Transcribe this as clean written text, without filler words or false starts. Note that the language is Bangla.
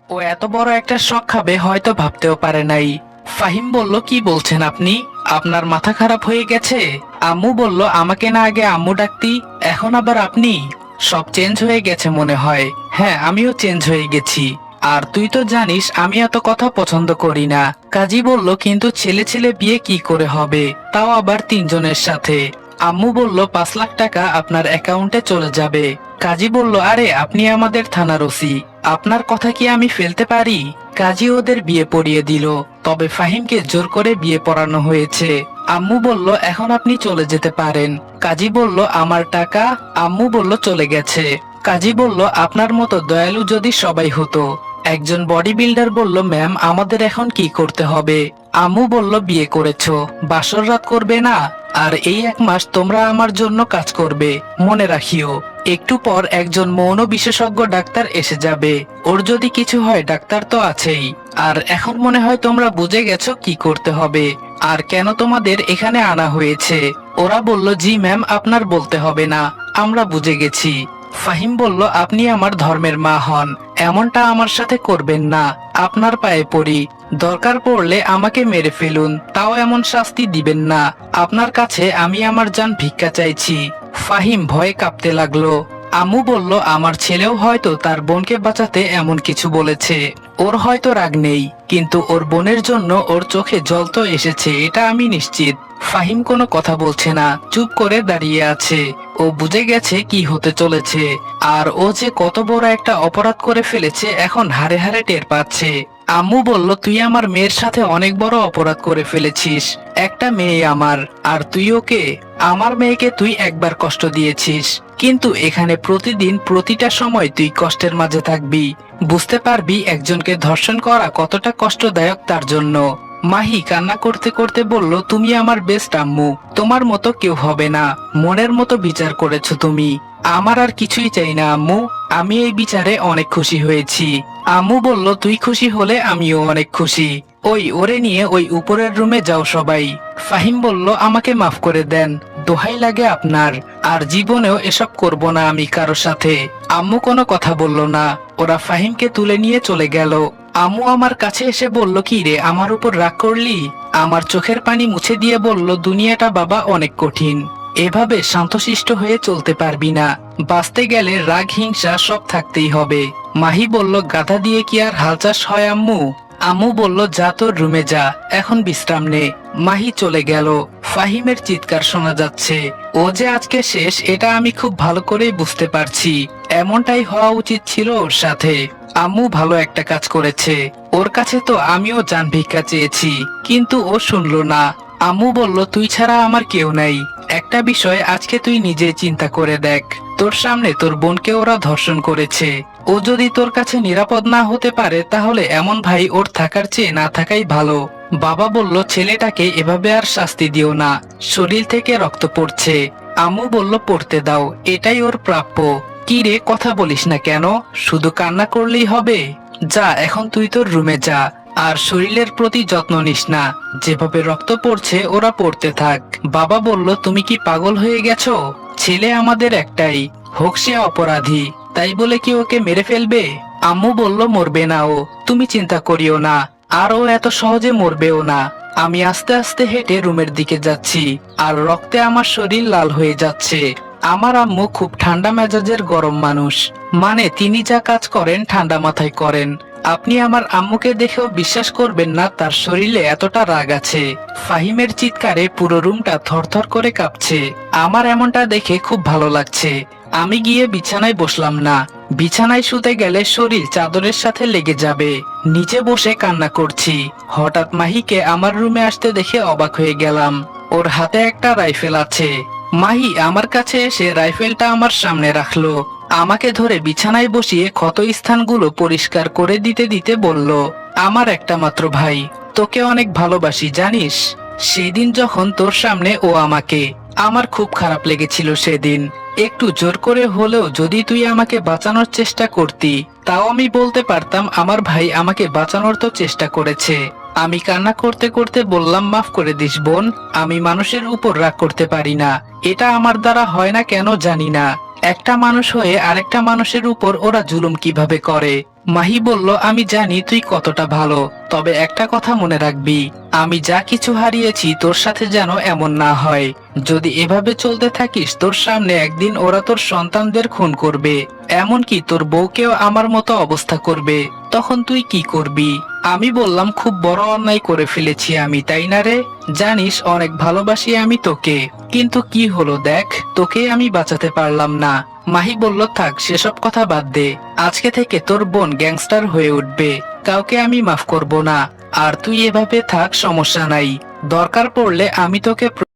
ও এত বড় একটা শখ খাবে হয়তো ভাবতেও পারে নাই। ফাহিম বলল, কি বলছেন আপনি? আপনার মাথা খারাপ হয়ে গেছে? আম্মু বলল, আমাকে না আগে আম্মু ডাকতি, এখন আবার আপনি? সব চেঞ্জ হয়ে গেছে মনে হয়। হ্যাঁ, আমিও চেঞ্জ হয়ে গেছি। আর তুই তো জানিস আমি এত কথা পছন্দ করি না। কাজী বলল, কিন্তু ছেলে ছেলে বিয়ে কি করে হবে, তাও আবার তিনজনের সাথে? আম্মু বলল, 5 লাখ টাকা আপনার অ্যাকাউন্টে চলে যাবে। কাজী বলল, আরে আপনি আমাদের থানার ওসি, আপনার কথা কি আমি ফেলতে পারি? কাজী ওদের বিয়ে পড়িয়ে দিল, তবে ফাহিমকে জোর করে বিয়ে পড়ানো হয়েছে। আম্মু বলল, এখন আপনি চলে যেতে পারেন। কাজী বলল, আমার টাকা? আম্মু বলল, চলে গেছে। কাজী বলল, আপনার মতো দয়ালু যদি সবাই হতো। একজন বডি বিল্ডার বলল, ম্যাম আমাদের এখন কি করতে হবে? আম্মু বলল, বিয়ে করেছো, বাসর রাত করবে না? আর এই 1 মাস তোমরা আমার জন্য কাজ করবে, মনে রাখিও। একটু পর একজন মৌন বিশেষজ্ঞ ডাক্তার এসে যাবে। ওর যদি কিছু হয় ডাক্তার তো আছেই। আর এখন মনে হয় তোমরা বুঝে গেছো কি করতে হবে আর কেন তোমাদের এখানে আনা হয়েছে। ওরা বলল, জি ম্যাম, আপনার বলতে হবে না, আমরা বুঝে গেছি। ফাহিম বলল, আপনি আমার ধর্মের মা হন, এমনটা আমার সাথে করবেন না, আপনার পায়ে পড়ি। দরকার পড়লে আমাকে মেরে ফেলুন, তাও এমন শাস্তি দিবেন না। আপনার কাছে আমি আমার জান ভিক্ষা চাইছি। ফাহিম ভয়ে কাঁপতে লাগলো। আম্মু বলল, আমার ছেলেও হয়তো তার বোনকে বাঁচাতে এমন কিছু বলেছে। ওর হয়তো রাগ নেই, কিন্তু ওর বোনের জন্য ওর চোখে জল তো এসেছে, এটা আমি নিশ্চিত। ফাহিম কোনো কথা বলছে না, চুপ করে দাঁড়িয়ে আছে। ও বুঝে গেছে কি হতে চলেছে, আর ও যে কত বড় একটা অপরাধ করে ফেলেছে এখন হাড়ে হাড়ে টের পাচ্ছে। আম্মু বলল, তুই আমার মেয়ের সাথে অনেক বড় অপরাধ করে ফেলেছিস। একটা মেয়ে আমার, আর তুই ওকে? আমার মেয়েকে তুই একবার কষ্ট দিয়েছিস, কিন্তু এখানে প্রতিদিন প্রতিটা সময় তুই কষ্টের মাঝে থাকবি। বুঝতে পারবি একজনকে ধর্ষণ করা কতটা কষ্টদায়ক তার জন্য। মাহি কান্না করতে করতে বলল, তুমি আমার বেস্ট আম্মু, তোমার মতো কেউ হবে না। মনের মতো বিচার করেছো তুমি, আমার আর কিছুই চাই না আম্মু। আমি এই বিচারে অনেক খুশি হয়েছি। আম্মু বলল, তুই খুশি হলে আমিও অনেক খুশি। ওই ওরে নিয়ে ওই উপরের রুমে যাও সবাই। ফাহিম বলল, আমাকে মাফ করে দেন, দোহাই লাগে আপনার, আর জীবনেও এসব করব না আমি কারো সাথে। আম্মু কোনো কথা বলল না, ওরা ফাহিমকে তুলে নিয়ে চলে গেল। আম্মু আমার কাছে এসে বলল, কি রে, আমার উপর রাগ করলি? আমার চোখের পানি মুছে দিয়ে বলল, দুনিয়াটা বাবা অনেক কঠিন, এভাবে শান্তশিষ্ট হয়ে চলতে পারবি না। বাঁচতে গেলে রাগ হিংসা সব থাকতেই হবে। মাহি বলল, গাধা দিয়ে কি আর হাল চাষ হয় আম্মু? আম্মু বলল, যা তোর রুমে যা, এখন বিশ্রাম নে। মাহি চলে গেল। ফাহিমের চিৎকার শোনা যাচ্ছে। ও যে আজকে শেষ এটা আমি খুব ভালো করেই বুঝতে পারছি। এমনটাই হওয়া উচিত ছিল ওর সাথে। আম্মু ভালো একটা কাজ করেছে। ওর কাছে তো আমিও জান ভিক্ষা চেয়েছি, কিন্তু ও শুনলো না। আম্মু বলল, তুই ছাড়া আমার কেউ নাই। একটা বিষয় আজকে তুই নিজে চিন্তা করে দেখ, তোর সামনে তোর বোনকে ওরা ধর্ষণ করেছে। ও যদি তোর কাছে নিরাপদ না হতে পারে তাহলে এমন ভাই ওর থাকার চেয়ে না থাকাই ভালো। বাবা বলল, ছেলেটাকে এভাবে আর শাস্তি দিও না, শরীর থেকে রক্ত পড়ছে। আম্মু বলল, পড়তে দাও, এটাই ওর প্রাপ্য। কি রে, কথা বলিস না কেন? শুধু কান্না করলেই হবে? যা, এখন তুই তোর রুমে যা, আর শরীরের প্রতি যত্ন নিস না। যেভাবে রক্ত পড়ছে ওরা পড়তে থাক। বাবা বলল, তুমি কি পাগল হয়ে গেছো? ছেলে আমাদের একটাই, হোক সে অপরাধী, তাই বলে কি ওকে মেরে ফেলবে? আম্মু বলল, মরবে না ও, তুমি চিন্তা করিও না, আর ও এত সহজে মরবেও না। আমি আস্তে আস্তে হেঁটে রুমের দিকে যাচ্ছি, আর রক্তে আমার শরীর লাল হয়ে যাচ্ছে। আমার আম্মু খুব ঠান্ডা মেজাজের গরম মানুষ, মানে তিনি যা কাজ করেন ঠান্ডা মাথায় করেন। আপনি আমার আম্মুকে দেখেও বিশ্বাস করবেন না তার শরীরে এতটা রাগ আছে। ফাহিমের চিৎকারে পুরো রুমটা থরথর করে কাঁপছে। আমার এমনটা দেখে খুব ভালো লাগছে। আমি গিয়ে বিছানায় বসলাম না, বিছানায় শুতে গেলে শরীর চাদরের সাথে লেগে যাবে। নিচে বসে কান্না করছি। হঠাৎ মাহিকে আমার রুমে আসতে দেখে অবাক হয়ে গেলাম। ওর হাতে একটা রাইফেল আছে। মাহি আমার কাছে এসে রাইফেলটা আমার সামনে রাখলো। আমাকে ধরে বিছানায় বসিয়ে ক্ষত স্থানগুলো পরিষ্কার করে দিতে দিতে বলল, আমার একটা মাত্র ভাই, তোকে অনেক ভালোবাসি জানিস। সেদিন যখন তোর সামনে ও আমাকে, আমার খুব খারাপ লেগেছিল সেদিন। একটু জোর করে হলেও যদি তুই আমাকে বাঁচানোর চেষ্টা করতি, তাও আমি বলতে পারতাম আমার ভাই আমাকে বাঁচানোর তো চেষ্টা করেছে। আমি কান্না করতে করতে বললাম, মাফ করে দিস বোন, আমি মানুষের উপর রাগ করতে পারি না, এটা আমার দ্বারা হয় না কেন জানি না, একটা মানুষ হয়ে আরেকটা মানুষের উপর ওরা জুলুম কিভাবে করে। মাহি বলল, আমি জানি তুই কতটা ভালো, তবে একটা কথা মনে রাখবি, আমি যা কিছু হারিয়েছি তোর সাথে যেন এমন না হয়। যদি এভাবে চলতে থাকিস তোর সামনে একদিন ওরা তোর সন্তানদের খুন করবে, এমনকি তোর বউকেও আমার মতো অবস্থা করবে, তখন তুই কি করবি? আমি বললাম, খুব বড় অন্যায় করে ফেলেছি আমি, তাই না রে? জানিস অনেক ভালোবাসি আমি তোকে, কিন্তু কি হলো দেখ, তোকে আমি বাঁচাতে পারলাম না। মাহি বলল, থাক সেসব কথা বাদ দে, আজকে থেকে তোর বোন গ্যাংস্টার হয়ে উঠবে, কাউকে আমি মাফ করব না। আর তুই এভাবে থাক, সমস্যা নাই, দরকার পড়লে আমি তোকে